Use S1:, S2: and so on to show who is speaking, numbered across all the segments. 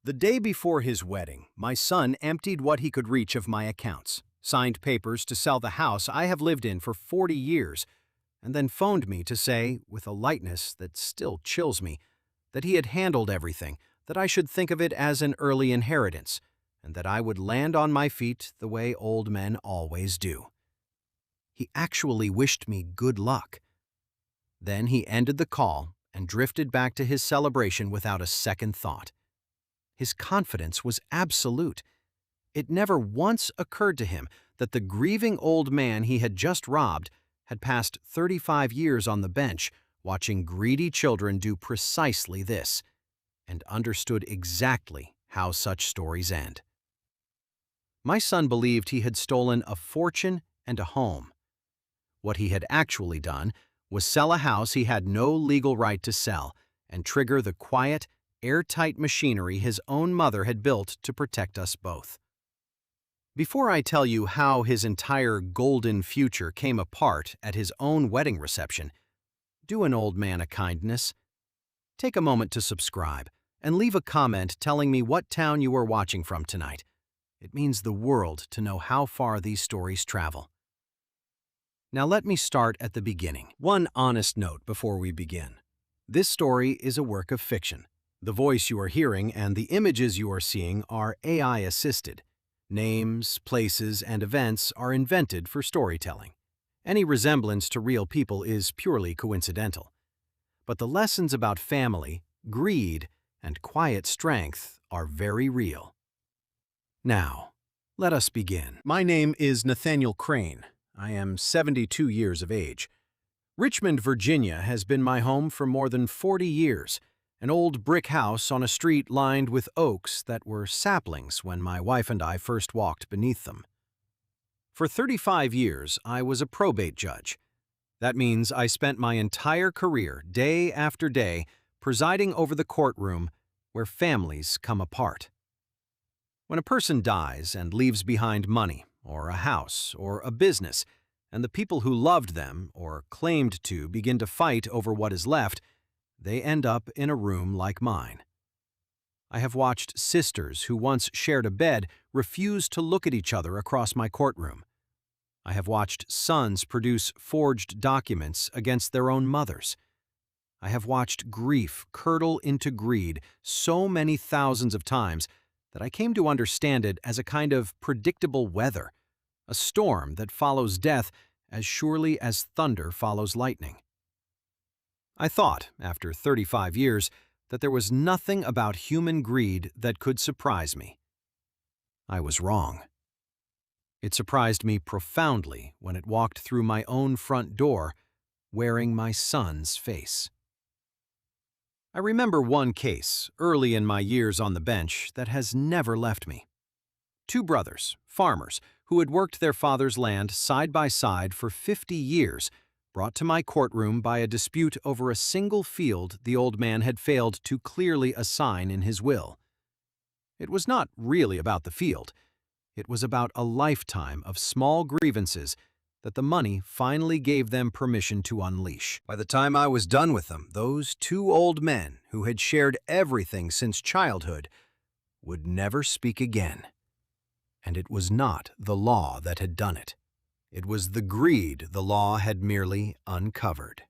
S1: The day before his wedding, my son emptied what he could reach of my accounts, signed papers to sell the house I have lived in for 40 years, and then phoned me to say, with a lightness that still chills me, that he had handled everything, that I should think of it as an early inheritance, and that I would land on my feet the way old men always do. He actually wished me good luck. Then he ended the call and drifted back to his celebration without a second thought. His confidence was absolute. It never once occurred to him that the grieving old man he had just robbed had passed 35 years on the bench watching greedy children do precisely this, and understood exactly how such stories end. My son believed he had stolen a fortune and a home. What he had actually done was sell a house he had no legal right to sell and trigger the quiet, airtight machinery his own mother had built to protect us both. Before I tell you how his entire golden future came apart at his own wedding reception, do an old man a kindness. Take a moment to subscribe and leave a comment telling me what town you are watching from tonight. It means the world to know how far these stories travel. Now let me start at the beginning. One honest note before we begin. This story is a work of fiction. The voice you are hearing and the images you are seeing are AI-assisted. Names, places, and events are invented for storytelling. Any resemblance to real people is purely coincidental. But the lessons about family, greed, and quiet strength are very real. Now, let us begin. My name is Nathaniel Crane. I am 72 years of age. Richmond, Virginia has been my home for more than 40 years, an old brick house on a street lined with oaks that were saplings when my wife and I first walked beneath them. For 35 years, I was a probate judge. That means I spent my entire career, day after day, presiding over the courtroom where families come apart. When a person dies and leaves behind money, or a house, or a business, and the people who loved them, or claimed to, begin to fight over what is left, they end up in a room like mine. I have watched sisters who once shared a bed refuse to look at each other across my courtroom. I have watched sons produce forged documents against their own mothers. I have watched grief curdle into greed so many thousands of times that I came to understand it as a kind of predictable weather, a storm that follows death as surely as thunder follows lightning. I thought, after 35 years, that there was nothing about human greed that could surprise me. I was wrong. It surprised me profoundly when it walked through my own front door, wearing my son's face. I remember one case, early in my years on the bench, that has never left me. Two brothers, farmers, who had worked their father's land side by side for 50 years, brought to my courtroom by a dispute over a single field the old man had failed to clearly assign in his will. It was not really about the field. It was about a lifetime of small grievances that the money finally gave them permission to unleash. By the time I was done with them, those two old men, who had shared everything since childhood, would never speak again. And it was not the law that had done it. It was the greed the law had merely uncovered.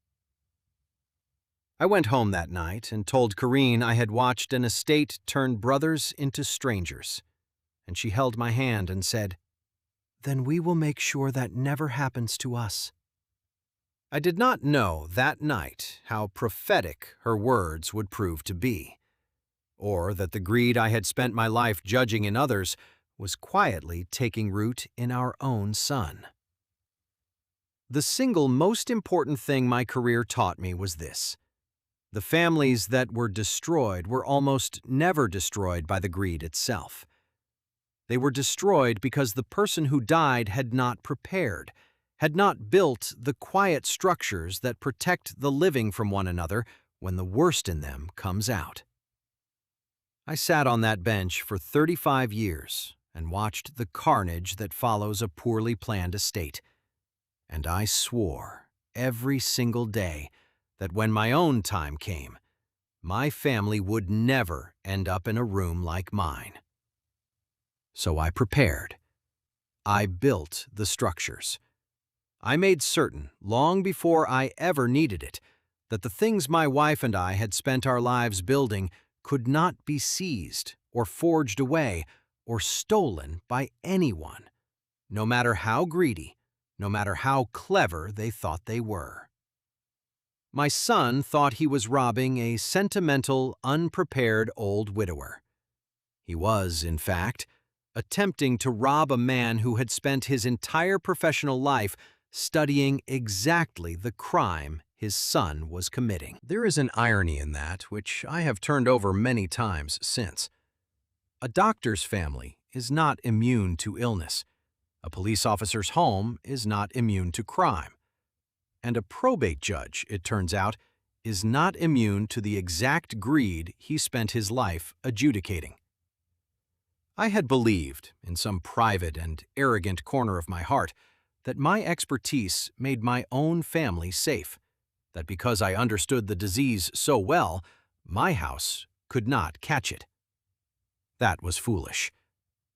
S1: I went home that night and told Corrine I had watched an estate turn brothers into strangers, and she held my hand and said, "Then we will make sure that never happens to us." I did not know that night how prophetic her words would prove to be, or that the greed I had spent my life judging in others was quietly taking root in our own son. The single most important thing my career taught me was this: the families that were destroyed were almost never destroyed by the greed itself. They were destroyed because the person who died had not prepared, had not built the quiet structures that protect the living from one another when the worst in them comes out. I sat on that bench for 35 years and watched the carnage that follows a poorly planned estate. And I swore every single day that when my own time came, my family would never end up in a room like mine. So I prepared. I built the structures. I made certain, long before I ever needed it, that the things my wife and I had spent our lives building could not be seized or forged away or stolen by anyone, no matter how greedy, no matter how clever they thought they were. My son thought he was robbing a sentimental, unprepared old widower. He was, in fact, attempting to rob a man who had spent his entire professional life studying exactly the crime his son was committing. There is an irony in that, which I have turned over many times since. A doctor's family is not immune to illness. A police officer's home is not immune to crime. And a probate judge, it turns out, is not immune to the exact greed he spent his life adjudicating. I had believed, in some private and arrogant corner of my heart, that my expertise made my own family safe, that because I understood the disease so well, my house could not catch it. That was foolish.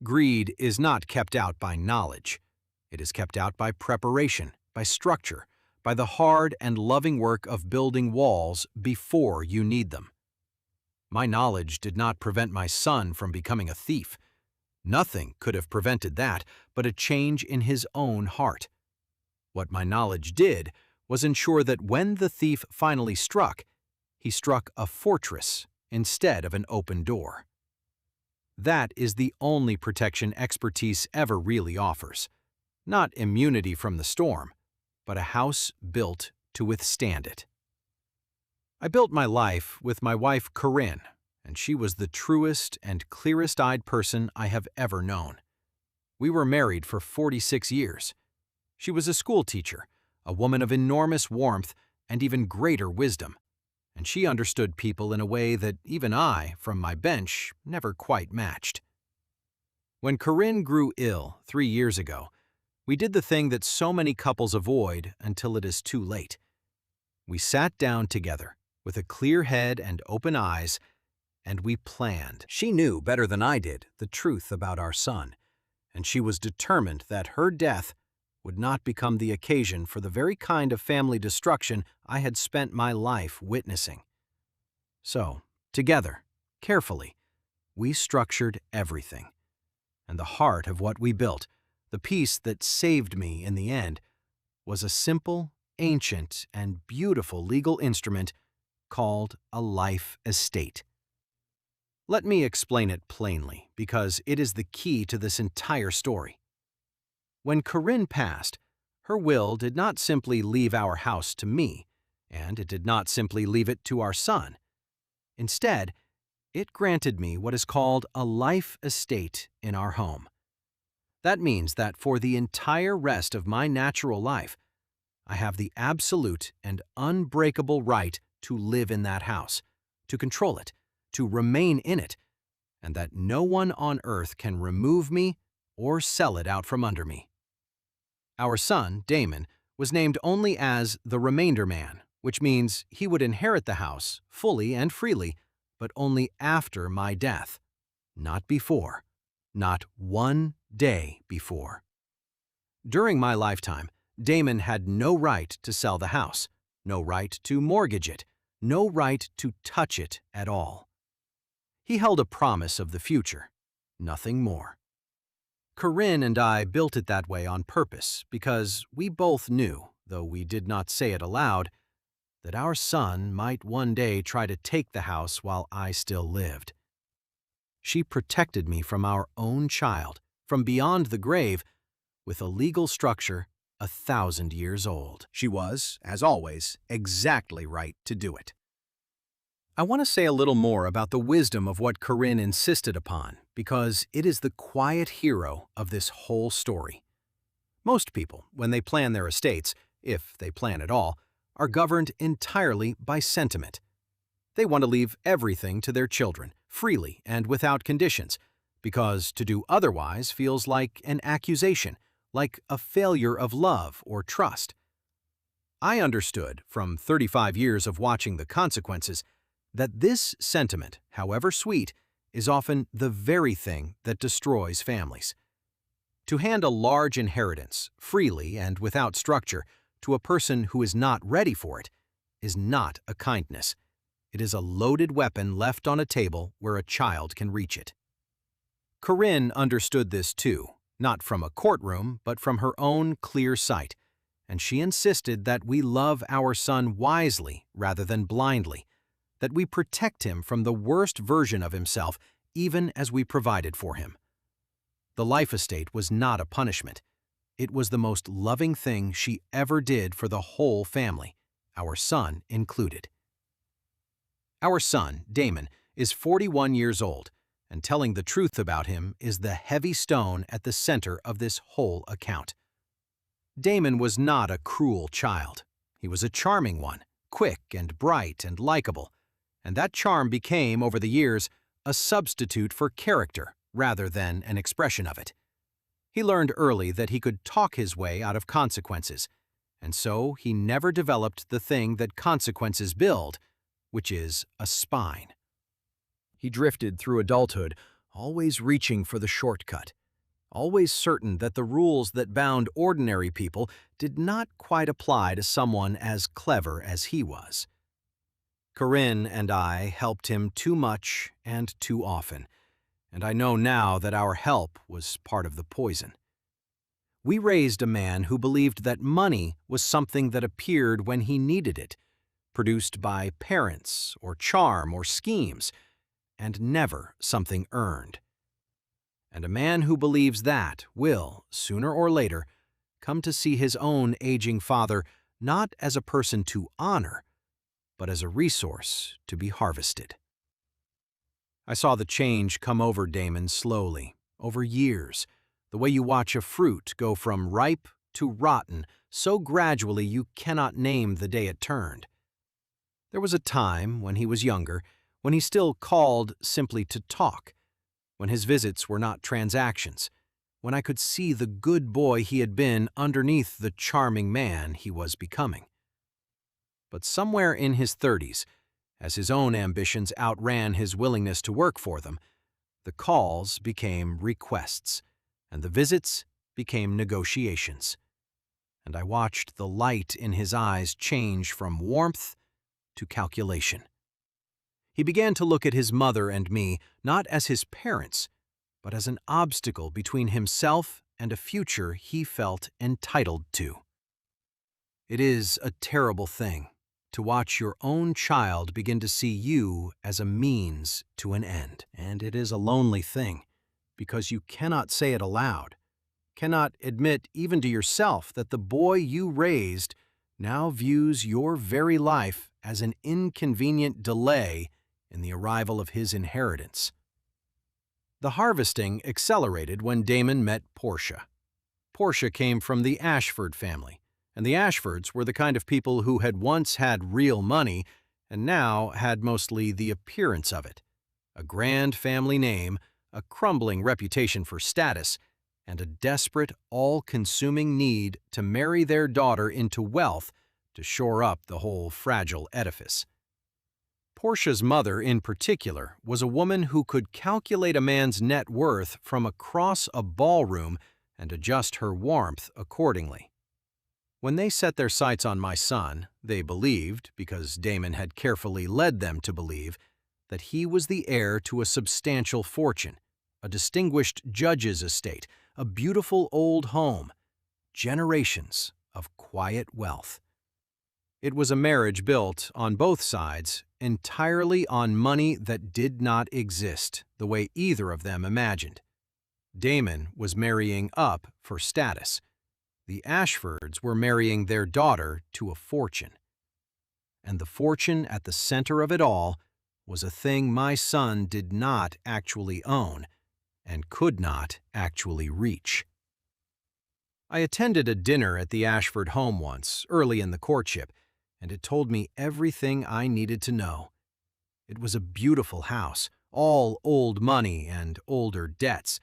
S1: Greed is not kept out by knowledge. It is kept out by preparation, by structure, by the hard and loving work of building walls before you need them. My knowledge did not prevent my son from becoming a thief. Nothing could have prevented that but a change in his own heart. What my knowledge did was ensure that when the thief finally struck, he struck a fortress instead of an open door. That is the only protection expertise ever really offers. Not immunity from the storm, but a house built to withstand it. I built my life with my wife Corinne, and she was the truest and clearest-eyed person I have ever known. We were married for 46 years. She was a school teacher, a woman of enormous warmth and even greater wisdom, and she understood people in a way that even I, from my bench, never quite matched. When Corinne grew ill 3 years ago, we did the thing that so many couples avoid until it is too late. We sat down together, with a clear head and open eyes, and we planned. She knew better than I did the truth about our son, and she was determined that her death would not become the occasion for the very kind of family destruction I had spent my life witnessing. So, together, carefully, we structured everything. And the heart of what we built, the piece that saved me in the end, was a simple, ancient, and beautiful legal instrument called a life estate. Let me explain it plainly, because it is the key to this entire story. When Corinne passed, her will did not simply leave our house to me, and it did not simply leave it to our son. Instead, it granted me what is called a life estate in our home. That means that for the entire rest of my natural life, I have the absolute and unbreakable right to live in that house, to control it, to remain in it, and that no one on earth can remove me or sell it out from under me. Our son, Damon, was named only as the remainder man, which means he would inherit the house fully and freely, but only after my death, not before, not one day before. During my lifetime, Damon had no right to sell the house, no right to mortgage it, no right to touch it at all. He held a promise of the future, nothing more. Corinne and I built it that way on purpose because we both knew, though we did not say it aloud, that our son might one day try to take the house while I still lived. She protected me from our own child, from beyond the grave, with a legal structure 1,000 years old. She was, as always, exactly right to do it. I want to say a little more about the wisdom of what Corinne insisted upon, because it is the quiet hero of this whole story. Most people, when they plan their estates, if they plan at all, are governed entirely by sentiment. They want to leave everything to their children, freely and without conditions, because to do otherwise feels like an accusation, like a failure of love or trust. I understood, from 35 years of watching the consequences, that this sentiment, however sweet, is often the very thing that destroys families. To hand a large inheritance, freely and without structure, to a person who is not ready for it, is not a kindness. It is a loaded weapon left on a table where a child can reach it. Corinne understood this too, not from a courtroom, but from her own clear sight, and she insisted that we love our son wisely rather than blindly, that we protect him from the worst version of himself even as we provided for him. The life estate was not a punishment. It was the most loving thing she ever did for the whole family, our son included. Our son, Damon, is 41 years old, and telling the truth about him is the heavy stone at the center of this whole account. Damon was not a cruel child. He was a charming one, quick and bright and likable, and that charm became, over the years, a substitute for character rather than an expression of it. He learned early that he could talk his way out of consequences, and so he never developed the thing that consequences build, which is a spine. He drifted through adulthood, always reaching for the shortcut, always certain that the rules that bound ordinary people did not quite apply to someone as clever as he was. Corinne and I helped him too much and too often, and I know now that our help was part of the poison. We raised a man who believed that money was something that appeared when he needed it, produced by parents or charm or schemes, and never something earned. And a man who believes that will, sooner or later, come to see his own aging father not as a person to honor, but as a resource to be harvested. I saw the change come over Damon slowly, over years, the way you watch a fruit go from ripe to rotten so gradually you cannot name the day it turned. There was a time, when he was younger, when he still called simply to talk, when his visits were not transactions, when I could see the good boy he had been underneath the charming man he was becoming. But somewhere in his 30s, as his own ambitions outran his willingness to work for them, the calls became requests, and the visits became negotiations. And I watched the light in his eyes change from warmth to calculation. He began to look at his mother and me not as his parents, but as an obstacle between himself and a future he felt entitled to. It is a terrible thing to watch your own child begin to see you as a means to an end. And it is a lonely thing, because you cannot say it aloud, cannot admit even to yourself that the boy you raised now views your very life as an inconvenient delay in the arrival of his inheritance. The harvesting accelerated when Damon met Portia. Portia came from the Ashford family, and the Ashfords were the kind of people who had once had real money and now had mostly the appearance of it. A grand family name, a crumbling reputation for status, and a desperate, all-consuming need to marry their daughter into wealth to shore up the whole fragile edifice. Portia's mother, in particular, was a woman who could calculate a man's net worth from across a ballroom and adjust her warmth accordingly. When they set their sights on my son, they believed, because Damon had carefully led them to believe, that he was the heir to a substantial fortune, a distinguished judge's estate, a beautiful old home, generations of quiet wealth. It was a marriage built, on both sides, entirely on money that did not exist the way either of them imagined. Damon was marrying up for status. The Ashfords were marrying their daughter to a fortune. And the fortune at the center of it all was a thing my son did not actually own and could not actually reach. I attended a dinner at the Ashford home once, early in the courtship, and it told me everything I needed to know. It was a beautiful house, all old money and older debts,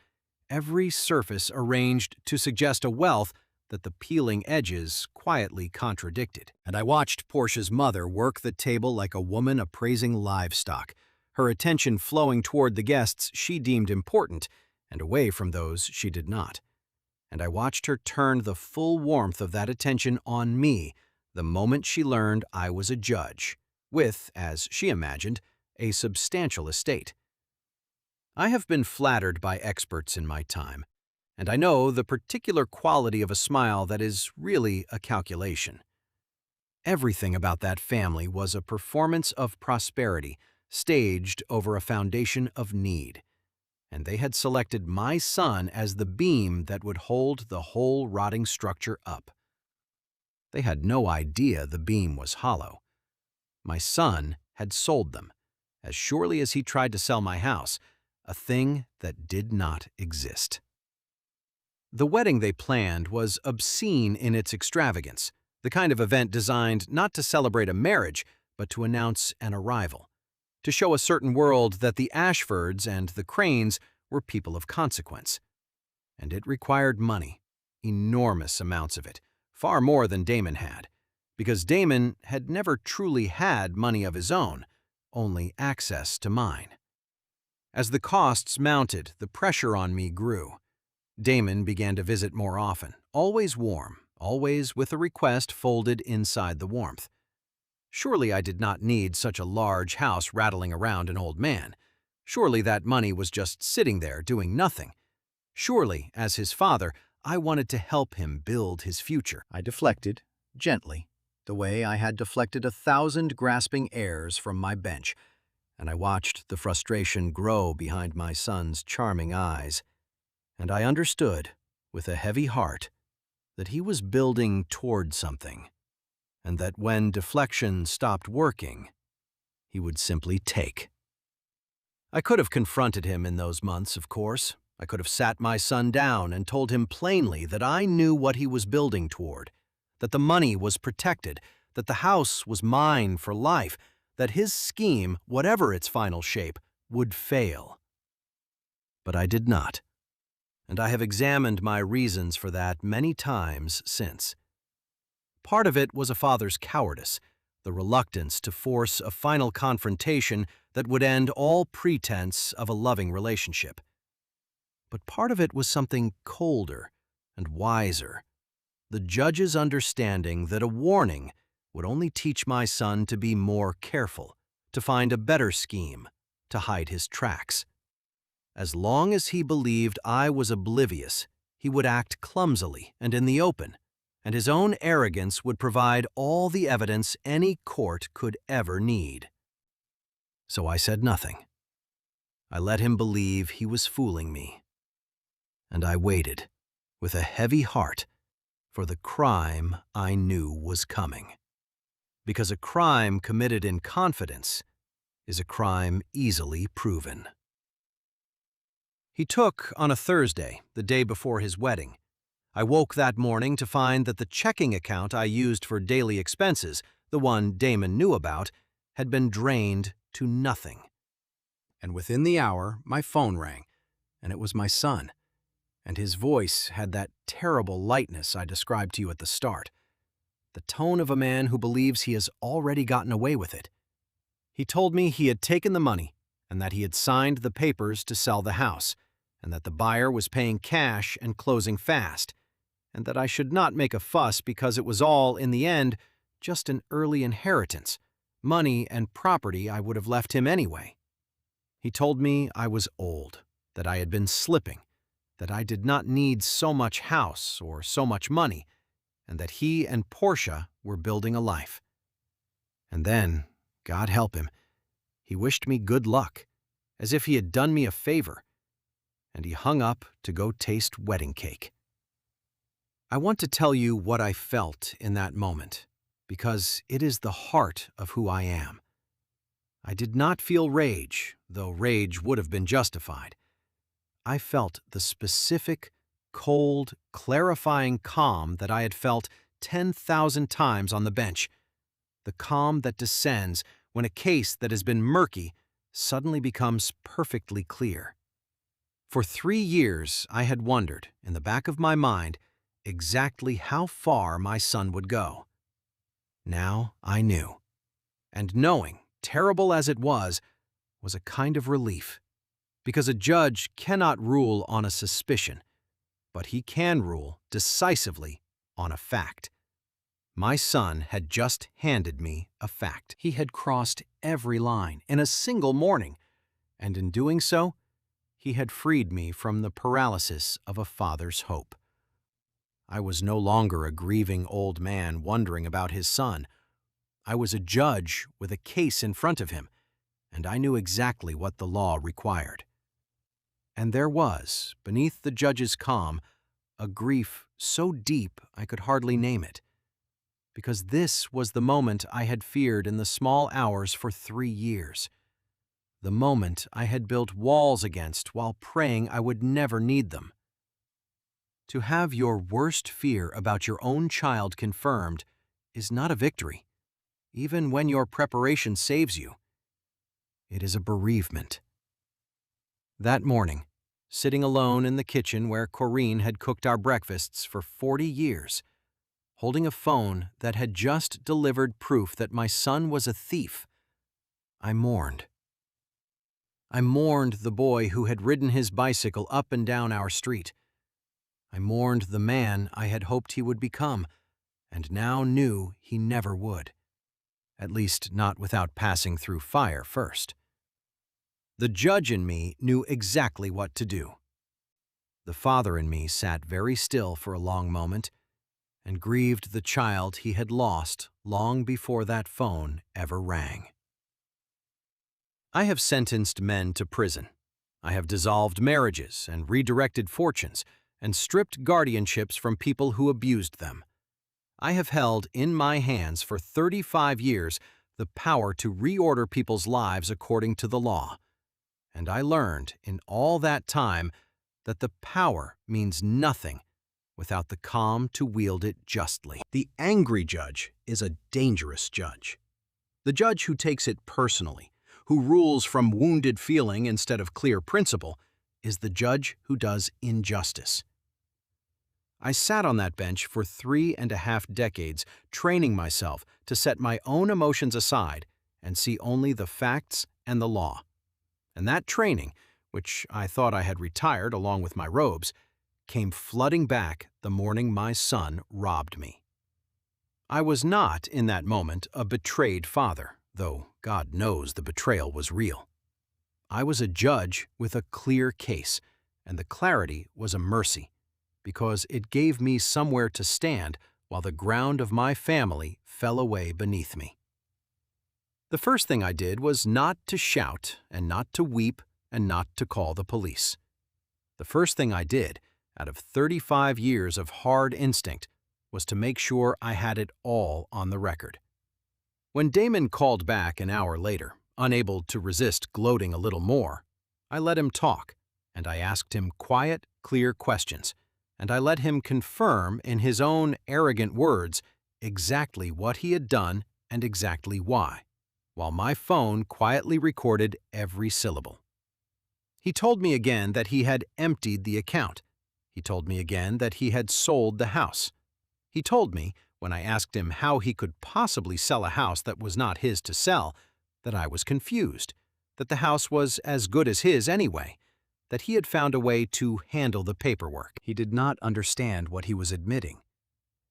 S1: every surface arranged to suggest a wealth that the peeling edges quietly contradicted. And I watched Portia's mother work the table like a woman appraising livestock, her attention flowing toward the guests she deemed important and away from those she did not. And I watched her turn the full warmth of that attention on me the moment she learned I was a judge, with, as she imagined, a substantial estate. I have been flattered by experts in my time, and I know the particular quality of a smile that is really a calculation. Everything about that family was a performance of prosperity, staged over a foundation of need. And they had selected my son as the beam that would hold the whole rotting structure up. They had no idea the beam was hollow. My son had sold them, as surely as he tried to sell my house, a thing that did not exist. The wedding they planned was obscene in its extravagance, the kind of event designed not to celebrate a marriage, but to announce an arrival, to show a certain world that the Ashfords and the Cranes were people of consequence. And it required money, enormous amounts of it, far more than Damon had, because Damon had never truly had money of his own, only access to mine. As the costs mounted, the pressure on me grew. Damon began to visit more often, always warm, always with a request folded inside the warmth. Surely I did not need such a large house rattling around an old man. Surely that money was just sitting there doing nothing. Surely, as his father, I wanted to help him build his future. I deflected, gently, the way I had deflected 1,000 grasping heirs from my bench, and I watched the frustration grow behind my son's charming eyes. And I understood, with a heavy heart, that he was building toward something, and that when deflection stopped working, he would simply take. I could have confronted him in those months, of course. I could have sat my son down and told him plainly that I knew what he was building toward, that the money was protected, that the house was mine for life, that his scheme, whatever its final shape, would fail. But I did not, and I have examined my reasons for that many times since. Part of it was a father's cowardice, the reluctance to force a final confrontation that would end all pretense of a loving relationship. But part of it was something colder and wiser, the judge's understanding that a warning would only teach my son to be more careful, to find a better scheme, to hide his tracks. As long as he believed I was oblivious, he would act clumsily and in the open, and his own arrogance would provide all the evidence any court could ever need. So I said nothing. I let him believe he was fooling me. And I waited, with a heavy heart, for the crime I knew was coming. Because a crime committed in confidence is a crime easily proven. He took on a Thursday, the day before his wedding. I woke that morning to find that the checking account I used for daily expenses, the one Damon knew about, had been drained to nothing. And within the hour, my phone rang, and it was my son. And his voice had that terrible lightness I described to you at the start, the tone of a man who believes he has already gotten away with it. He told me he had taken the money and that he had signed the papers to sell the house, and that the buyer was paying cash and closing fast, and that I should not make a fuss because it was all, in the end, just an early inheritance, money and property I would have left him anyway. He told me I was old, that I had been slipping, that I did not need so much house or so much money, and that he and Portia were building a life. And then, God help him, he wished me good luck, as if he had done me a favor, and he hung up to go taste wedding cake. I want to tell you what I felt in that moment, because it is the heart of who I am. I did not feel rage, though rage would have been justified. I felt the specific, cold, clarifying calm that I had felt 10,000 times on the bench, the calm that descends when a case that has been murky suddenly becomes perfectly clear. For 3 years I had wondered, in the back of my mind, exactly how far my son would go. Now I knew. And knowing, terrible as it was a kind of relief. Because a judge cannot rule on a suspicion, but he can rule decisively on a fact. My son had just handed me a fact. He had crossed every line in a single morning, and in doing so, he had freed me from the paralysis of a father's hope. I was no longer a grieving old man wondering about his son. I was a judge with a case in front of him, and I knew exactly what the law required. And there was, beneath the judge's calm, a grief so deep I could hardly name it. Because this was the moment I had feared in the small hours for 3 years. The moment I had built walls against while praying I would never need them. To have your worst fear about your own child confirmed is not a victory, even when your preparation saves you. It is a bereavement. That morning, sitting alone in the kitchen where Corinne had cooked our breakfasts for 40 years, holding a phone that had just delivered proof that my son was a thief, I mourned. I mourned the boy who had ridden his bicycle up and down our street. I mourned the man I had hoped he would become, and now knew he never would. At least not without passing through fire first. The judge in me knew exactly what to do. The father in me sat very still for a long moment and grieved the child he had lost long before that phone ever rang. I have sentenced men to prison. I have dissolved marriages and redirected fortunes and stripped guardianships from people who abused them. I have held in my hands for 35 years the power to reorder people's lives according to the law. And I learned in all that time that the power means nothing without the calm to wield it justly. The angry judge is a dangerous judge. The judge who takes it personally, who rules from wounded feeling instead of clear principle, is the judge who does injustice. I sat on that bench for 3.5 decades, training myself to set my own emotions aside and see only the facts and the law. And that training, which I thought I had retired along with my robes, came flooding back the morning my son robbed me. I was not, in that moment, a betrayed father, though God knows the betrayal was real. I was a judge with a clear case, and the clarity was a mercy, because it gave me somewhere to stand while the ground of my family fell away beneath me. The first thing I did was not to shout and not to weep and not to call the police. The first thing I did, out of 35 years of hard instinct, was to make sure I had it all on the record. When Damon called back an hour later, unable to resist gloating a little more, I let him talk, and I asked him quiet, clear questions, and I let him confirm in his own arrogant words exactly what he had done and exactly why, while my phone quietly recorded every syllable. He told me again that he had emptied the account. He told me again that he had sold the house. He told me, when I asked him how he could possibly sell a house that was not his to sell, that I was confused, that the house was as good as his anyway, that he had found a way to handle the paperwork. He did not understand what he was admitting.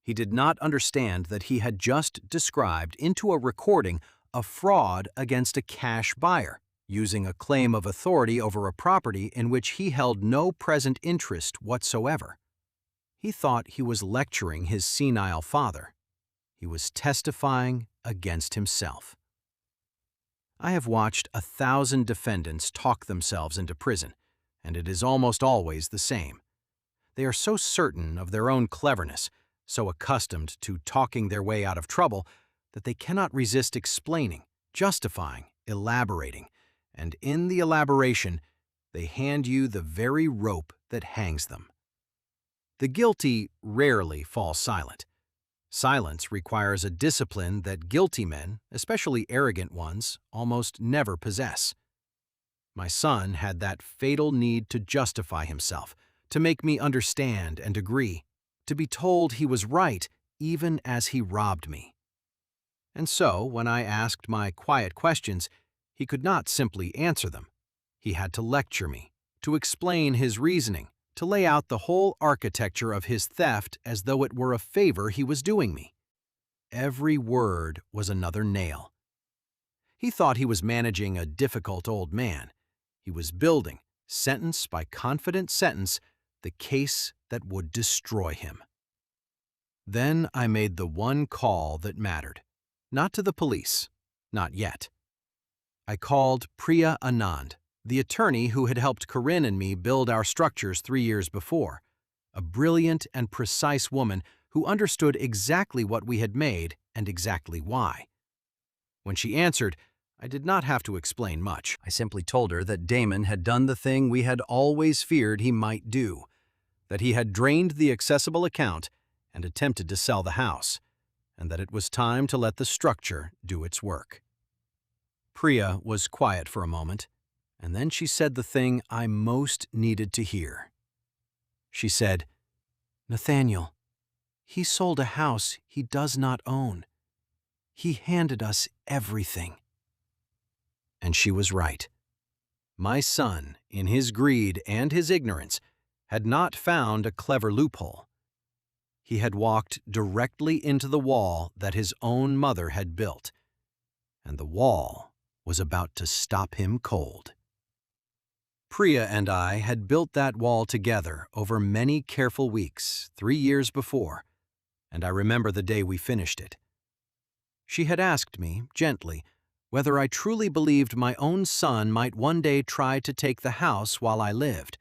S1: He did not understand that he had just described into a recording a fraud against a cash buyer, using a claim of authority over a property in which he held no present interest whatsoever. He thought he was lecturing his senile father. He was testifying against himself. I have watched 1,000 defendants talk themselves into prison, and it is almost always the same. They are so certain of their own cleverness, so accustomed to talking their way out of trouble, that they cannot resist explaining, justifying, elaborating, and in the elaboration, they hand you the very rope that hangs them. The guilty rarely fall silent. Silence requires a discipline that guilty men, especially arrogant ones, almost never possess. My son had that fatal need to justify himself, to make me understand and agree. to be told he was right even as he robbed me. And so, when I asked my quiet questions, he could not simply answer them. He had to lecture me, to explain his reasoning, to lay out the whole architecture of his theft as though it were a favor he was doing me. Every word was another nail. He thought he was managing a difficult old man. He was building, sentence by confident sentence, the case that would destroy him. Then I made the one call that mattered. Not to the police. Not yet. I called Priya Anand, the attorney who had helped Corinne and me build our structures 3 years before, a brilliant and precise woman who understood exactly what we had made and exactly why. When she answered, I did not have to explain much. I simply told her that Damon had done the thing we had always feared he might do, that he had drained the accessible account and attempted to sell the house, and that it was time to let the structure do its work. Priya was quiet for a moment, and then she said the thing I most needed to hear. She said, "Nathaniel, he sold a house he does not own. He handed us everything." And she was right. My son, in his greed and his ignorance, had not found a clever loophole. He had walked directly into the wall that his own mother had built, and the wall was about to stop him cold. Priya and I had built that wall together over many careful weeks 3 years before, and I remember the day we finished it. She had asked me, gently, whether I truly believed my own son might one day try to take the house while I lived,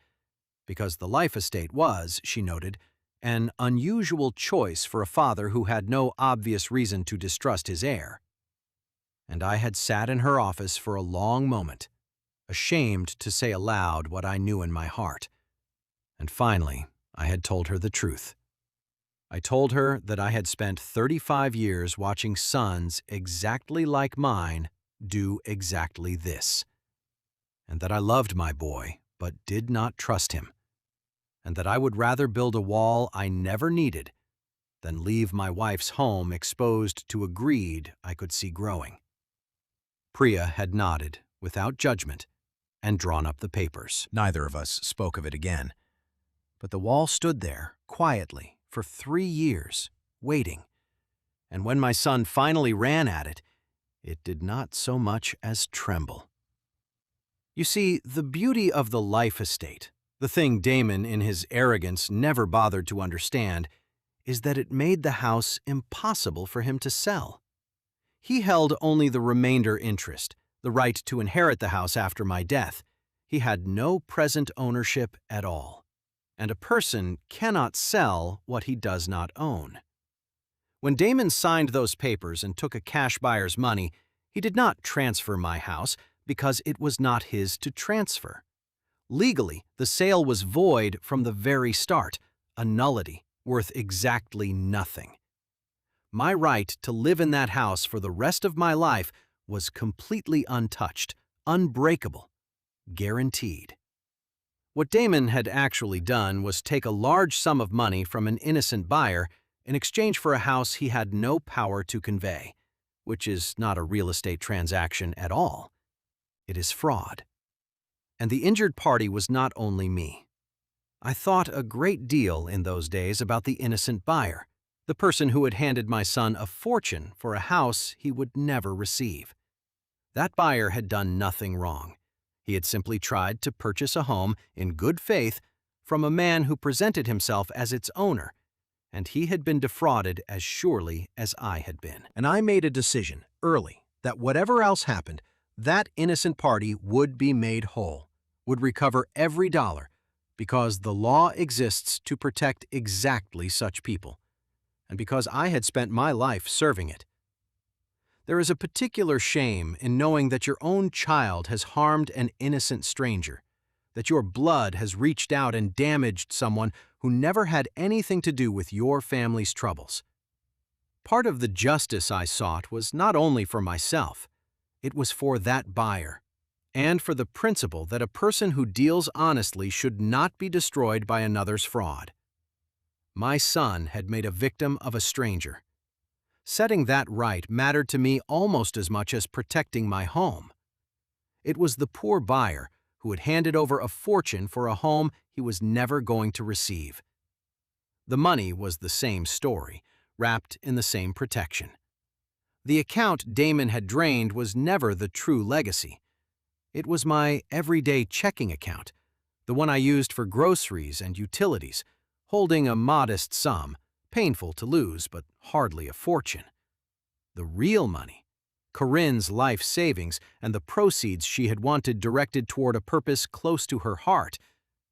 S1: because the life estate was, she noted, an unusual choice for a father who had no obvious reason to distrust his heir. And I had sat in her office for a long moment, ashamed to say aloud what I knew in my heart. And finally, I had told her the truth. I told her that I had spent 35 years watching sons exactly like mine do exactly this, and that I loved my boy but did not trust him, and that I would rather build a wall I never needed than leave my wife's home exposed to a greed I could see growing. Priya had nodded, without judgment, and drawn up the papers. Neither of us spoke of it again. But the wall stood there, quietly, for 3 years, waiting. And when my son finally ran at it, it did not so much as tremble. You see, the beauty of the life estate, the thing Damon in his arrogance never bothered to understand, is that it made the house impossible for him to sell. He held only the remainder interest, the right to inherit the house after my death. He had no present ownership at all. And a person cannot sell what he does not own. When Damon signed those papers and took a cash buyer's money, he did not transfer my house because it was not his to transfer. Legally, the sale was void from the very start, a nullity, worth exactly nothing. My right to live in that house for the rest of my life was completely untouched, unbreakable, guaranteed. What Damon had actually done was take a large sum of money from an innocent buyer in exchange for a house he had no power to convey, which is not a real estate transaction at all. It is fraud. And the injured party was not only me. I thought a great deal in those days about the innocent buyer, the person who had handed my son a fortune for a house he would never receive. That buyer had done nothing wrong. He had simply tried to purchase a home in good faith from a man who presented himself as its owner, and he had been defrauded as surely as I had been. And I made a decision early that whatever else happened, that innocent party would be made whole, would recover every dollar, because the law exists to protect exactly such people, and because I had spent my life serving it. There is a particular shame in knowing that your own child has harmed an innocent stranger, that your blood has reached out and damaged someone who never had anything to do with your family's troubles. Part of the justice I sought was not only for myself, it was for that buyer, and for the principle that a person who deals honestly should not be destroyed by another's fraud. My son had made a victim of a stranger. Setting that right mattered to me almost as much as protecting my home. It was the poor buyer who had handed over a fortune for a home he was never going to receive. The money was the same story, wrapped in the same protection. The account Damon had drained was never the true legacy. It was my everyday checking account, the one I used for groceries and utilities, holding a modest sum, painful to lose but hardly a fortune. The real money, Corinne's life savings and the proceeds she had wanted directed toward a purpose close to her heart,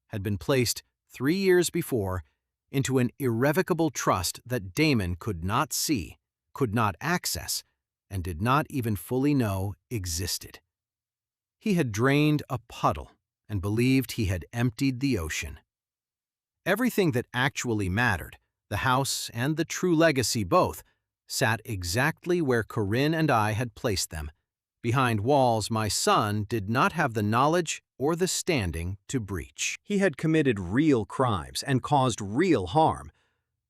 S1: had been placed 3 years before into an irrevocable trust that Damon could not see, could not access, and did not even fully know existed. He had drained a puddle and believed he had emptied the ocean. Everything that actually mattered, the house and the true legacy both, sat exactly where Corinne and I had placed them, behind walls my son did not have the knowledge or the standing to breach. He had committed real crimes and caused real harm,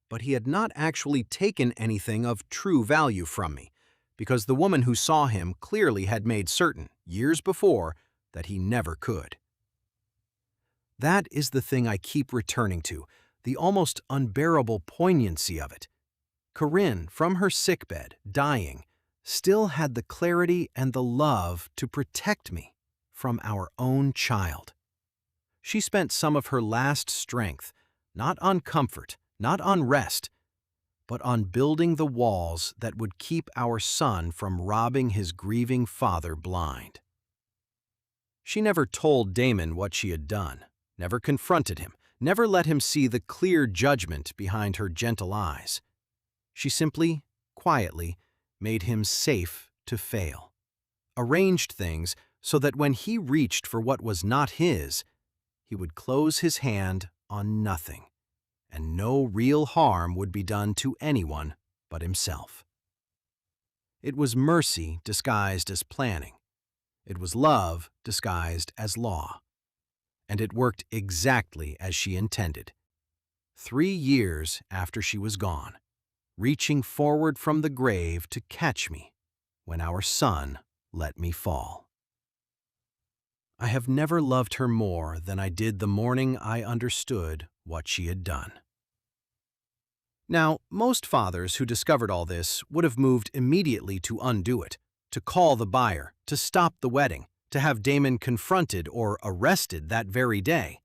S1: but he had not actually taken anything of true value from me, because the woman who saw him clearly had made certain, years before, that he never could. That is the thing I keep returning to, the almost unbearable poignancy of it. Corinne, from her sickbed, dying, still had the clarity and the love to protect me from our own child. She spent some of her last strength, not on comfort, not on rest, but on building the walls that would keep our son from robbing his grieving father blind. She never told Damon what she had done, never confronted him, never let him see the clear judgment behind her gentle eyes. She simply, quietly, made him safe to fail, arranged things so that when he reached for what was not his, he would close his hand on nothing, and no real harm would be done to anyone but himself. It was mercy disguised as planning. It was love disguised as law. And it worked exactly as she intended. 3 years after she was gone, reaching forward from the grave to catch me when our son let me fall. I have never loved her more than I did the morning I understood what she had done. Now, most fathers who discovered all this would have moved immediately to undo it, to call the buyer, to stop the wedding, to have Damon confronted or arrested that very day.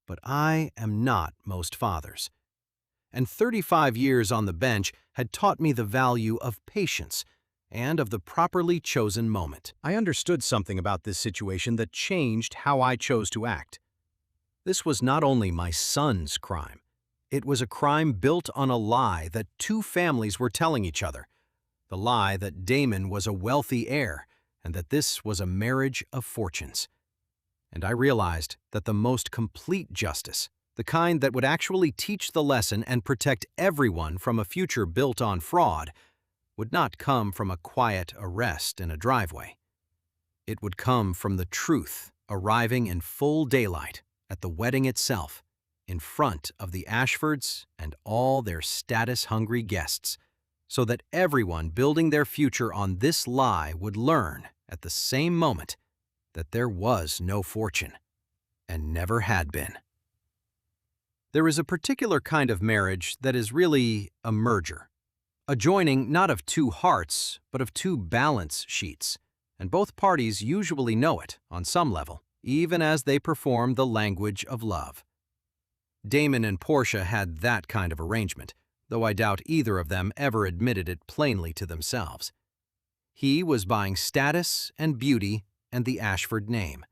S1: But I am not most fathers. And 35 years on the bench had taught me the value of patience and of the properly chosen moment. I understood something about this situation that changed how I chose to act. This was not only my son's crime. It was a crime built on a lie that 2 families were telling each other. The lie that Damon was a wealthy heir and that this was a marriage of fortunes. And I realized that the most complete justice, the kind that would actually teach the lesson and protect everyone from a future built on fraud, would not come from a quiet arrest in a driveway. It would come from the truth arriving in full daylight at the wedding itself, in front of the Ashfords and all their status-hungry guests, so that everyone building their future on this lie would learn at the same moment that there was no fortune, and never had been. There is a particular kind of marriage that is really a merger, a joining not of 2 hearts, but of 2 balance sheets, and both parties usually know it on some level, even as they perform the language of love. Damon and Portia had that kind of arrangement, though I doubt either of them ever admitted it plainly to themselves. He was buying status and beauty and the Ashford name.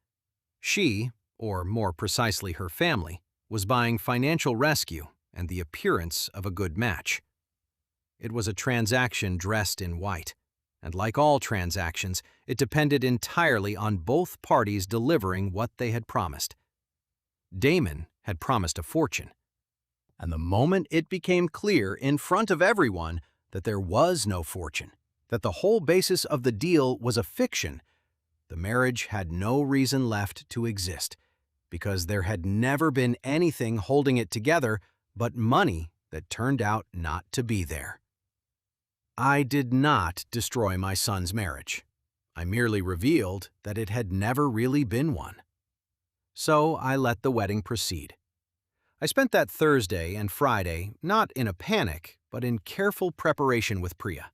S1: She, or more precisely her family, was buying financial rescue and the appearance of a good match. It was a transaction dressed in white, and like all transactions, it depended entirely on both parties delivering what they had promised. Damon had promised a fortune, and the moment it became clear in front of everyone that there was no fortune, that the whole basis of the deal was a fiction, the marriage had no reason left to exist, because there had never been anything holding it together but money that turned out not to be there. I did not destroy my son's marriage. I merely revealed that it had never really been one. So I let the wedding proceed. I spent that Thursday and Friday not in a panic, but in careful preparation with Priya.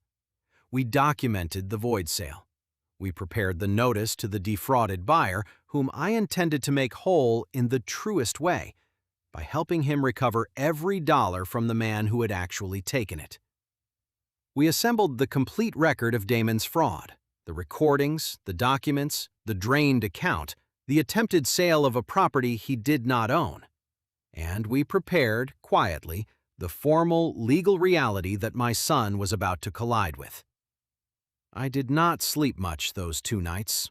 S1: We documented the void sale. We prepared the notice to the defrauded buyer, whom I intended to make whole in the truest way, by helping him recover every dollar from the man who had actually taken it. We assembled the complete record of Damon's fraud, the recordings, the documents, the drained account, the attempted sale of a property he did not own. And we prepared, quietly, the formal legal reality that my son was about to collide with. I did not sleep much those 2 nights.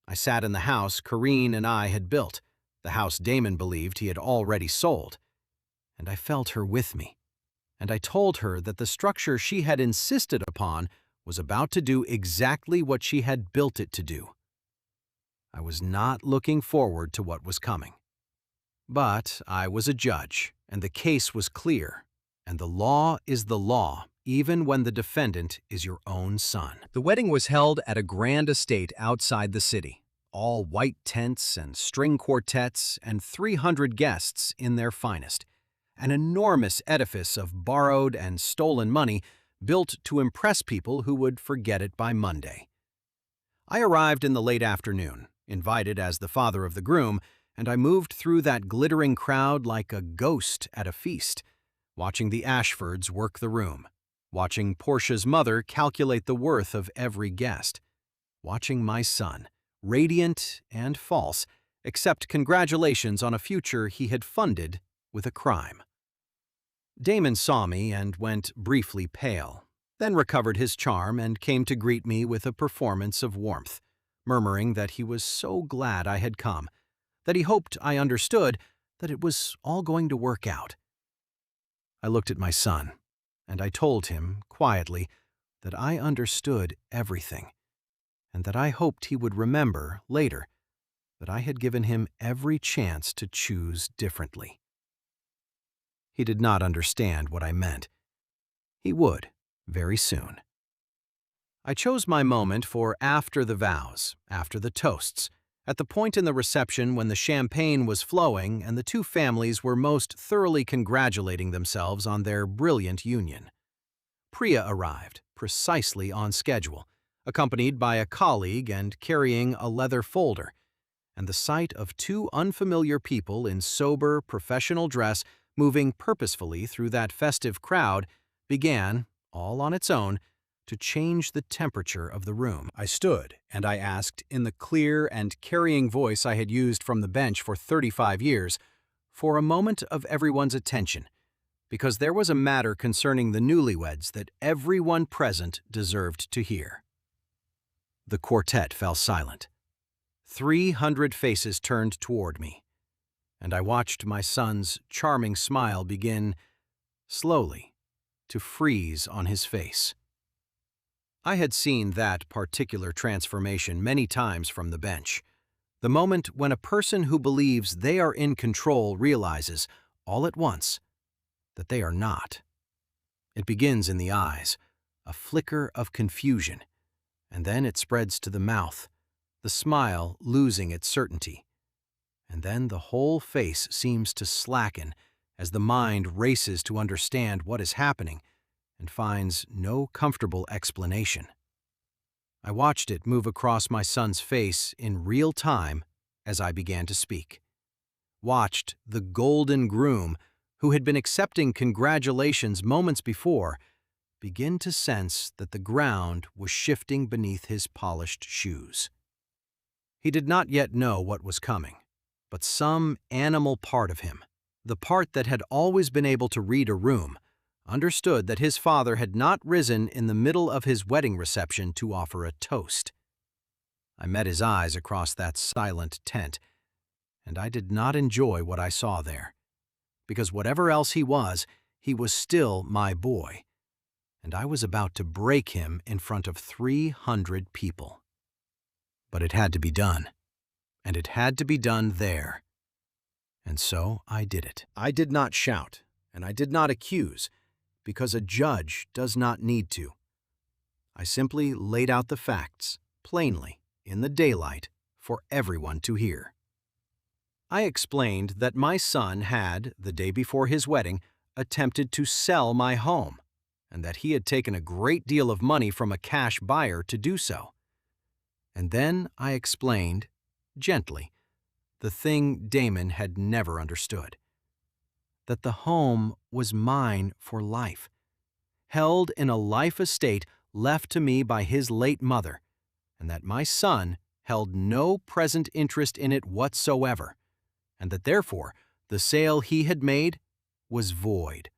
S1: I sat in the house Corrine and I had built, the house Damon believed he had already sold, and I felt her with me, and I told her that the structure she had insisted upon was about to do exactly what she had built it to do. I was not looking forward to what was coming. But I was a judge, and the case was clear, and the law is the law, even when the defendant is your own son. The wedding was held at a grand estate outside the city, all white tents and string quartets and 300 guests in their finest, an enormous edifice of borrowed and stolen money built to impress people who would forget it by Monday. I arrived in the late afternoon, invited as the father of the groom, and I moved through that glittering crowd like a ghost at a feast, watching the Ashfords work the room, watching Portia's mother calculate the worth of every guest, watching my son, radiant and false, accept congratulations on a future he had funded with a crime. Damon saw me and went briefly pale, then recovered his charm and came to greet me with a performance of warmth, murmuring that he was so glad I had come, that he hoped I understood that it was all going to work out. I looked at my son, and I told him, quietly, that I understood everything, and that I hoped he would remember, later, that I had given him every chance to choose differently. He did not understand what I meant. He would, very soon. I chose my moment for after the vows, after the toasts, at the point in the reception when the champagne was flowing and the 2 families were most thoroughly congratulating themselves on their brilliant union. Priya arrived, precisely on schedule, accompanied by a colleague and carrying a leather folder, and the sight of 2 unfamiliar people in sober, professional dress moving purposefully through that festive crowd began, all on its own, to change the temperature of the room. I stood, and I asked, in the clear and carrying voice I had used from the bench for 35 years, for a moment of everyone's attention, because there was a matter concerning the newlyweds that everyone present deserved to hear. The quartet fell silent. 300 faces turned toward me, and I watched my son's charming smile begin, slowly, to freeze on his face. I had seen that particular transformation many times from the bench. The moment when a person who believes they are in control realizes, all at once, that they are not. It begins in the eyes, a flicker of confusion, and then it spreads to the mouth, the smile losing its certainty. And then the whole face seems to slacken as the mind races to understand what is happening and finds no comfortable explanation. I watched it move across my son's face in real time as I began to speak. Watched the golden groom, who had been accepting congratulations moments before, begin to sense that the ground was shifting beneath his polished shoes. He did not yet know what was coming, but some animal part of him, the part that had always been able to read a room, understood that his father had not risen in the middle of his wedding reception to offer a toast. I met his eyes across that silent tent, and I did not enjoy what I saw there, because whatever else he was still my boy, and I was about to break him in front of 300 people. But it had to be done, and it had to be done there. And so I did it. I did not shout. and I did not accuse, because a judge does not need to. I simply laid out the facts, plainly, in the daylight, for everyone to hear. I explained that my son had, the day before his wedding, attempted to sell my home, and that he had taken a great deal of money from a cash buyer to do so. And then I explained, gently, the thing Damon had never understood: that the home was mine for life, held in a life estate left to me by his late mother, and that my son held no present interest in it whatsoever, and that therefore the sale he had made was void,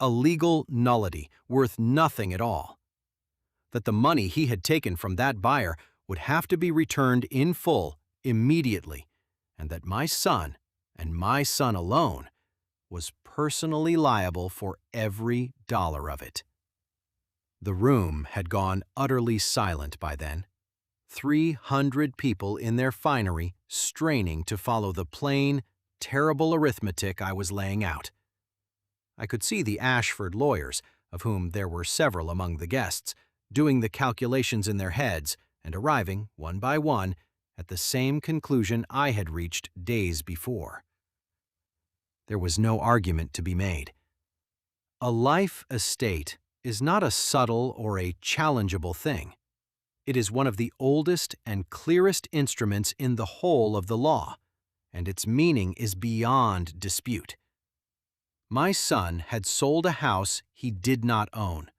S1: a legal nullity worth nothing at all, that the money he had taken from that buyer would have to be returned in full immediately, and that my son, and my son alone, was personally liable for every dollar of it. The room had gone utterly silent by then. 300 people in their finery straining to follow the plain, terrible arithmetic I was laying out. I could see the Ashford lawyers, of whom there were several among the guests, doing the calculations in their heads and arriving, one by one, at the same conclusion I had reached days before. There was no argument to be made. A life estate is not a subtle or a challengeable thing. It is one of the oldest and clearest instruments in the whole of the law, and its meaning is beyond dispute. My son had sold a house he did not own.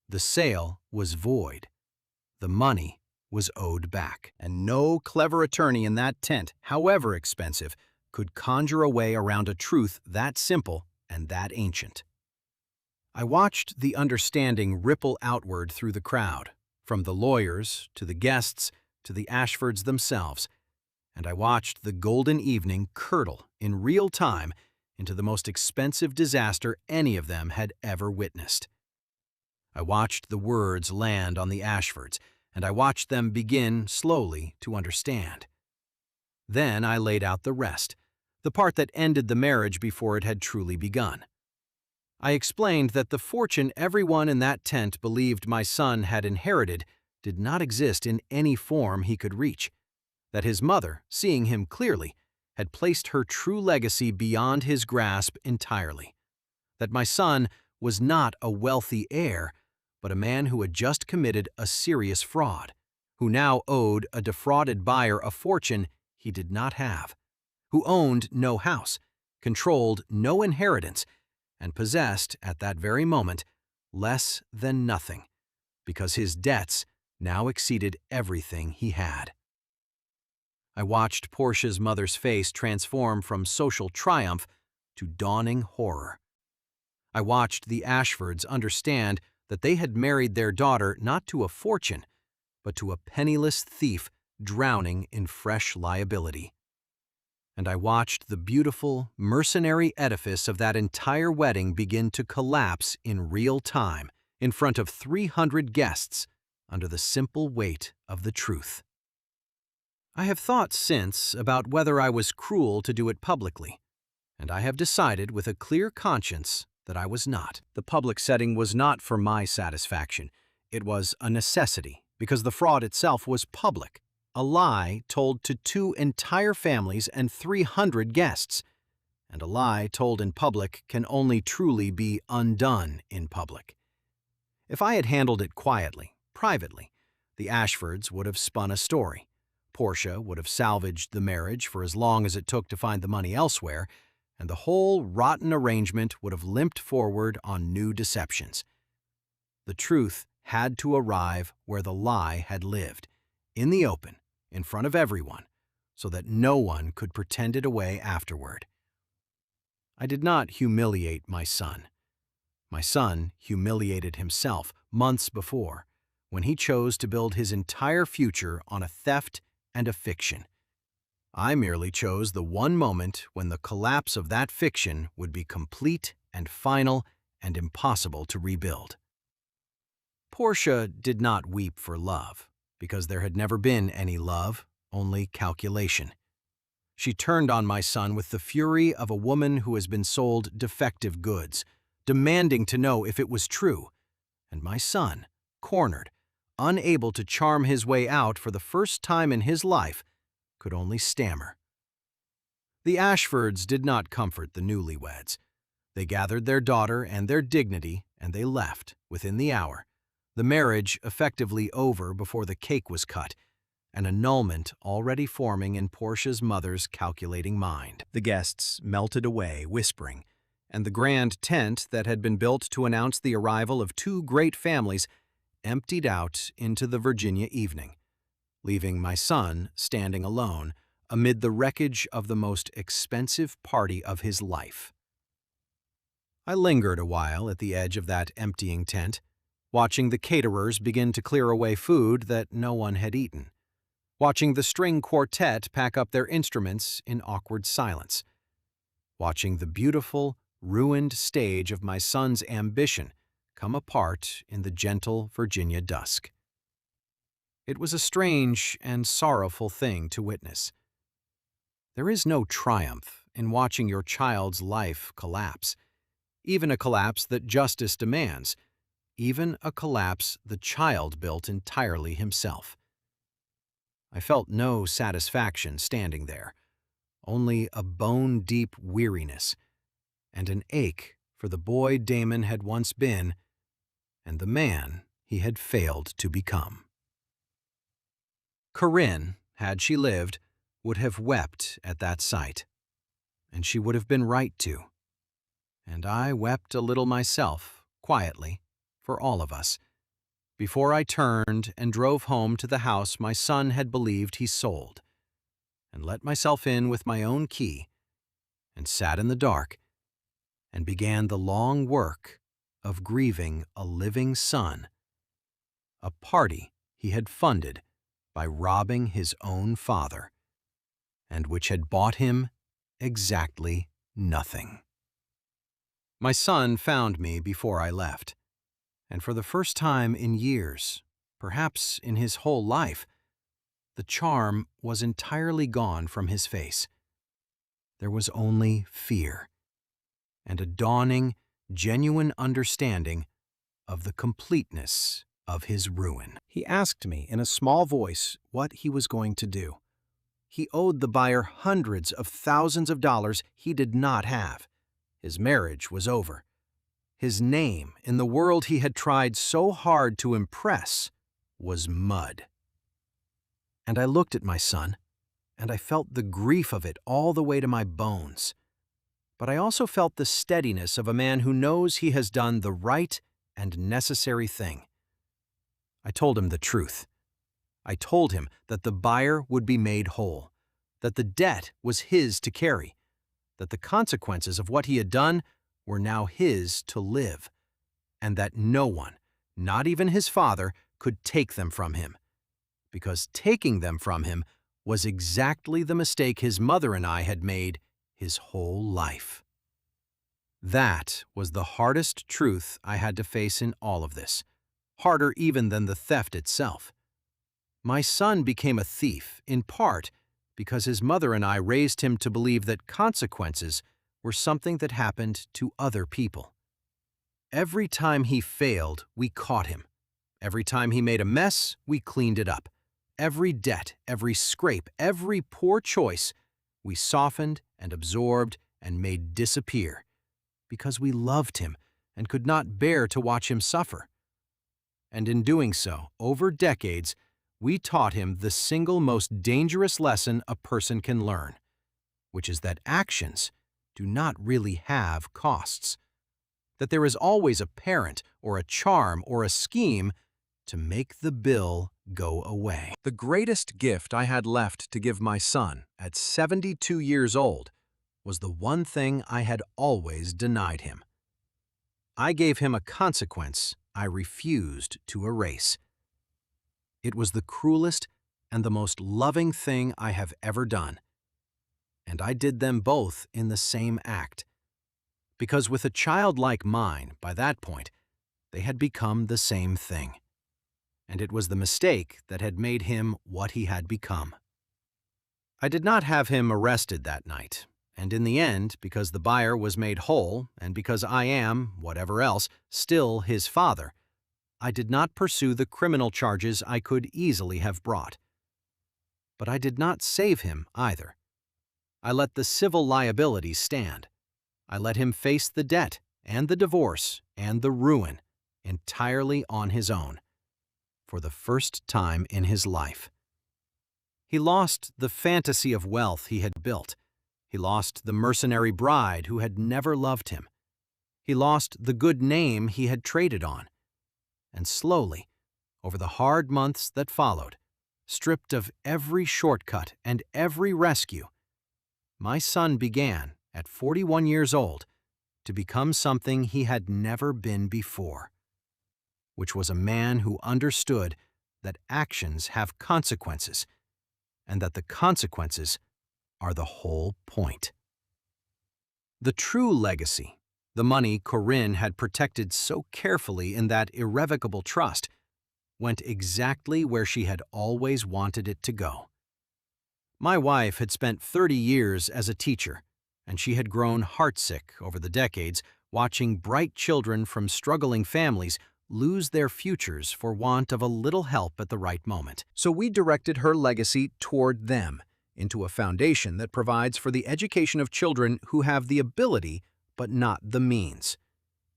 S1: The sale was void. The money was owed back, and no clever attorney in that tent, however expensive, could conjure a way around a truth that simple and that ancient. I watched the understanding ripple outward through the crowd, from the lawyers to the guests to the Ashfords themselves, and I watched the golden evening curdle in real time into the most expensive disaster any of them had ever witnessed. I watched the words land on the Ashfords, and I watched them begin slowly to understand. Then I laid out the rest, the part that ended the marriage before it had truly begun. I explained that the fortune everyone in that tent believed my son had inherited did not exist in any form he could reach, that his mother, seeing him clearly, had placed her true legacy beyond his grasp entirely, that my son was not a wealthy heir, but a man who had just committed a serious fraud, who now owed a defrauded buyer a fortune he did not have, who owned no house, controlled no inheritance, and possessed, at that very moment, less than nothing, because his debts now exceeded everything he had. I watched Portia's mother's face transform from social triumph to dawning horror. I watched the Ashfords understand that they had married their daughter not to a fortune, but to a penniless thief drowning in fresh liability. And I watched the beautiful, mercenary edifice of that entire wedding begin to collapse in real time in front of 300 guests under the simple weight of the truth. I have thought since about whether I was cruel to do it publicly, and I have decided with a clear conscience that I was not. The public setting was not for my satisfaction. It was a necessity, because the fraud itself was public, a lie told to 2 entire families and 300 guests, and a lie told in public can only truly be undone in public. If I had handled it quietly, privately, the Ashfords would have spun a story. Portia would have salvaged the marriage for as long as it took to find the money elsewhere, and the whole rotten arrangement would have limped forward on new deceptions. The truth had to arrive where the lie had lived, in the open, in front of everyone, so that no one could pretend it away afterward. I did not humiliate my son. My son humiliated himself months before, when he chose to build his entire future on a theft and a fiction. I merely chose the one moment when the collapse of that fiction would be complete and final and impossible to rebuild. Portia did not weep for love, because there had never been any love, only calculation. She turned on my son with the fury of a woman who has been sold defective goods, demanding to know if it was true. And my son, cornered, unable to charm his way out for the first time in his life, could only stammer. The Ashfords did not comfort the newlyweds. They gathered their daughter and their dignity, and they left within the hour, the marriage effectively over before the cake was cut, an annulment already forming in Portia's mother's calculating mind. The guests melted away, whispering, and the grand tent that had been built to announce the arrival of two great families emptied out into the Virginia evening, leaving my son standing alone amid the wreckage of the most expensive party of his life. I lingered a while at the edge of that emptying tent, watching the caterers begin to clear away food that no one had eaten, watching the string quartet pack up their instruments in awkward silence, watching the beautiful, ruined stage of my son's ambition come apart in the gentle Virginia dusk. It was a strange and sorrowful thing to witness. There is no triumph in watching your child's life collapse, even a collapse that justice demands, even a collapse the child built entirely himself. I felt no satisfaction standing there, only a bone-deep weariness, and an ache for the boy Damon had once been, and the man he had failed to become. Corinne, had she lived, would have wept at that sight, and she would have been right to. And I wept a little myself, quietly, for all of us, before I turned and drove home to the house my son had believed he sold, and let myself in with my own key, and sat in the dark, and began the long work of grieving a living son, a party he had funded by robbing his own father, and which had bought him exactly nothing. My son found me before I left, and for the first time in years, perhaps in his whole life, the charm was entirely gone from his face. There was only fear, and a dawning, genuine understanding of the completeness of his ruin. He asked me in a small voice what he was going to do. He owed the buyer hundreds of thousands of dollars he did not have. His marriage was over. His name in the world he had tried so hard to impress was mud. And I looked at my son, and I felt the grief of it all the way to my bones. But I also felt the steadiness of a man who knows he has done the right and necessary thing. I told him the truth. I told him that the buyer would be made whole, that the debt was his to carry, that the consequences of what he had done were now his to live, and that no one, not even his father, could take them from him, because taking them from him was exactly the mistake his mother and I had made his whole life. That was the hardest truth I had to face in all of this, harder even than the theft itself. My son became a thief, in part because his mother and I raised him to believe that consequences were something that happened to other people. Every time he failed, we caught him. Every time he made a mess, we cleaned it up. Every debt, every scrape, every poor choice, we softened and absorbed and made disappear, because we loved him and could not bear to watch him suffer. And in doing so, over decades, we taught him the single most dangerous lesson a person can learn, which is that actions do not really have costs, that there is always a parent or a charm or a scheme to make the bill go away. The greatest gift I had left to give my son at 72 years old was the one thing I had always denied him. I gave him a consequence I refused to erase. It was the cruelest and the most loving thing I have ever done, and I did them both in the same act, because with a child like mine, by that point, they had become the same thing, and it was the mistake that had made him what he had become. I did not have him arrested that night, and in the end, because the buyer was made whole and because I am, whatever else, still his father, I did not pursue the criminal charges I could easily have brought. But I did not save him either. I let the civil liabilities stand. I let him face the debt and the divorce and the ruin entirely on his own, for the first time in his life. He lost the fantasy of wealth he had built. He lost the mercenary bride who had never loved him. He lost the good name he had traded on. And slowly, over the hard months that followed, stripped of every shortcut and every rescue, my son began, at 41 years old, to become something he had never been before, which was a man who understood that actions have consequences, and that the consequences are the whole point. The true legacy, the money Corinne had protected so carefully in that irrevocable trust, went exactly where she had always wanted it to go. My wife had spent 30 years as a teacher, and she had grown heartsick over the decades watching bright children from struggling families lose their futures for want of a little help at the right moment. So we directed her legacy toward them, into a foundation that provides for the education of children who have the ability but not the means.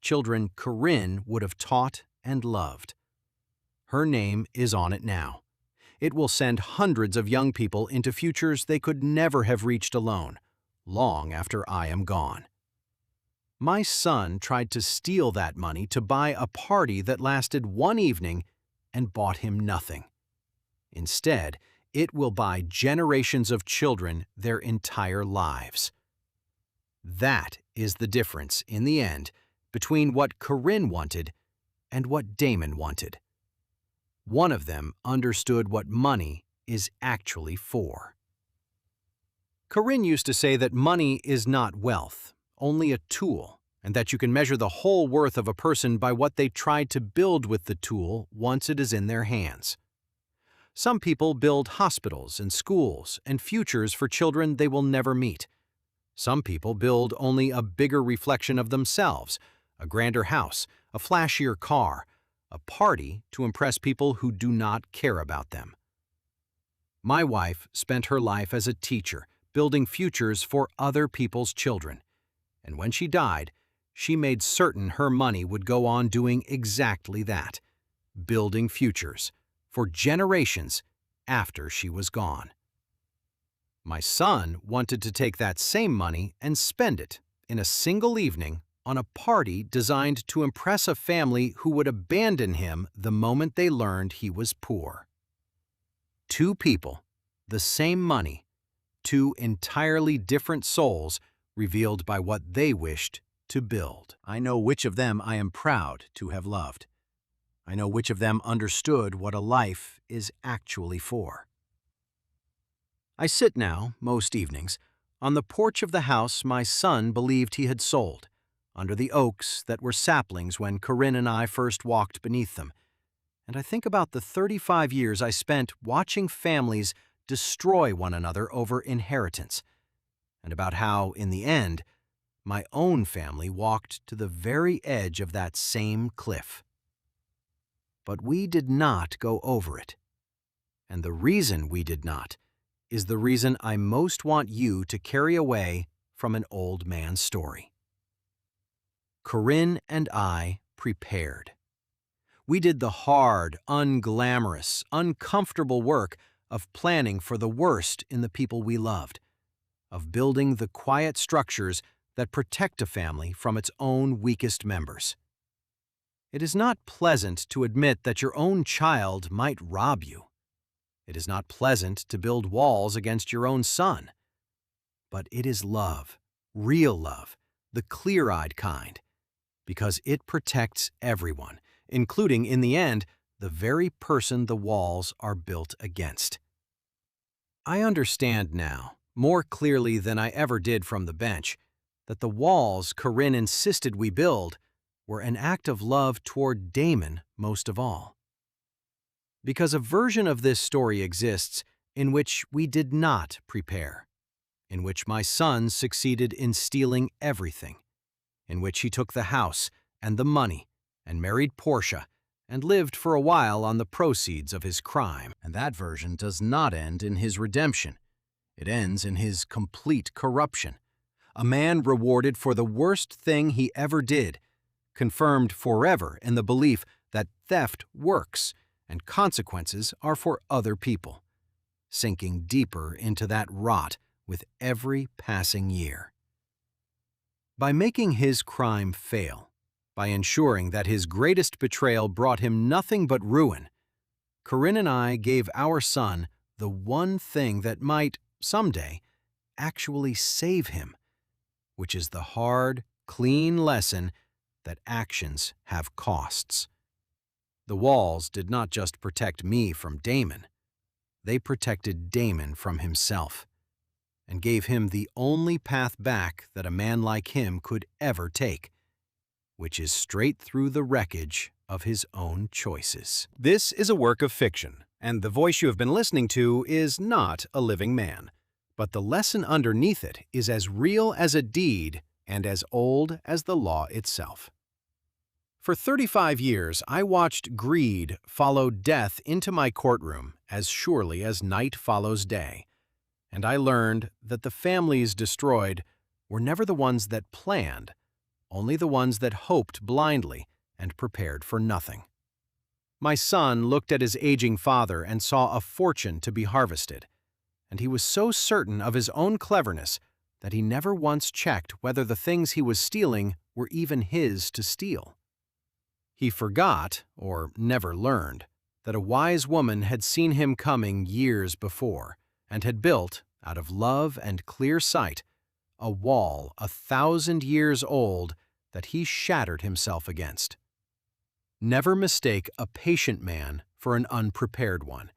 S1: Children Corinne would have taught and loved. Her name is on it now. It will send hundreds of young people into futures they could never have reached alone, long after I am gone. My son tried to steal that money to buy a party that lasted one evening and bought him nothing. Instead, it will buy generations of children their entire lives. That is the difference, in the end, between what Corinne wanted and what Damon wanted. One of them understood what money is actually for. Corinne used to say that money is not wealth, only a tool, and that you can measure the whole worth of a person by what they tried to build with the tool once it is in their hands. Some people build hospitals and schools and futures for children they will never meet. Some people build only a bigger reflection of themselves, a grander house, a flashier car, a party to impress people who do not care about them. My wife spent her life as a teacher, building futures for other people's children. And when she died, she made certain her money would go on doing exactly that, building futures for generations after she was gone. My son wanted to take that same money and spend it in a single evening on a party designed to impress a family who would abandon him the moment they learned he was poor. Two people, the same money, two entirely different souls revealed by what they wished to build. I know which of them I am proud to have loved. I know which of them understood what a life is actually for. I sit now, most evenings, on the porch of the house my son believed he had sold, under the oaks that were saplings when Corinne and I first walked beneath them, and I think about the 35 years I spent watching families destroy one another over inheritance, and about how, in the end, my own family walked to the very edge of that same cliff. But we did not go over it, and the reason we did not is the reason I most want you to carry away from an old man's story. Corinne and I prepared. We did the hard, unglamorous, uncomfortable work of planning for the worst in the people we loved, of building the quiet structures that protect a family from its own weakest members. It is not pleasant to admit that your own child might rob you. It is not pleasant to build walls against your own son. But it is love, real love, the clear-eyed kind, because it protects everyone, including, in the end, the very person the walls are built against. I understand now, more clearly than I ever did from the bench, that the walls Corinne insisted we build were an act of love toward Damon most of all. Because a version of this story exists in which we did not prepare, in which my son succeeded in stealing everything, in which he took the house and the money and married Portia and lived for a while on the proceeds of his crime. And that version does not end in his redemption. It ends in his complete corruption. A man rewarded for the worst thing he ever did, confirmed forever in the belief that theft works and consequences are for other people, sinking deeper into that rot with every passing year. By making his crime fail, by ensuring that his greatest betrayal brought him nothing but ruin, Corinne and I gave our son the one thing that might, someday, actually save him, which is the hard, clean lesson that actions have costs. The walls did not just protect me from Damon. They protected Damon from himself and gave him the only path back that a man like him could ever take, which is straight through the wreckage of his own choices. This is a work of fiction, and the voice you have been listening to is not a living man. But the lesson underneath it is as real as a deed and as old as the law itself. For 35 years, I watched greed follow death into my courtroom as surely as night follows day, and I learned that the families destroyed were never the ones that planned, only the ones that hoped blindly and prepared for nothing. My son looked at his aging father and saw a fortune to be harvested, and he was so certain of his own cleverness that he never once checked whether the things he was stealing were even his to steal. He forgot, or never learned, that a wise woman had seen him coming years before and had built, out of love and clear sight, a wall 1,000 years old that he shattered himself against. Never mistake a patient man for an unprepared one,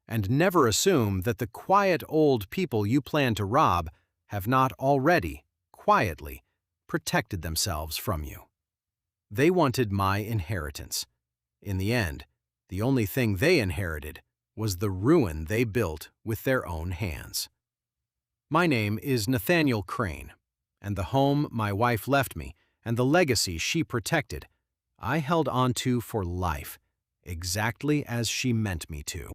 S1: and never assume that the quiet old people you plan to rob have not already, quietly, protected themselves from you. They wanted my inheritance. In the end, the only thing they inherited was the ruin they built with their own hands. My name is Nathaniel Crane, and the home my wife left me and the legacy she protected, I held on to for life, exactly as she meant me to.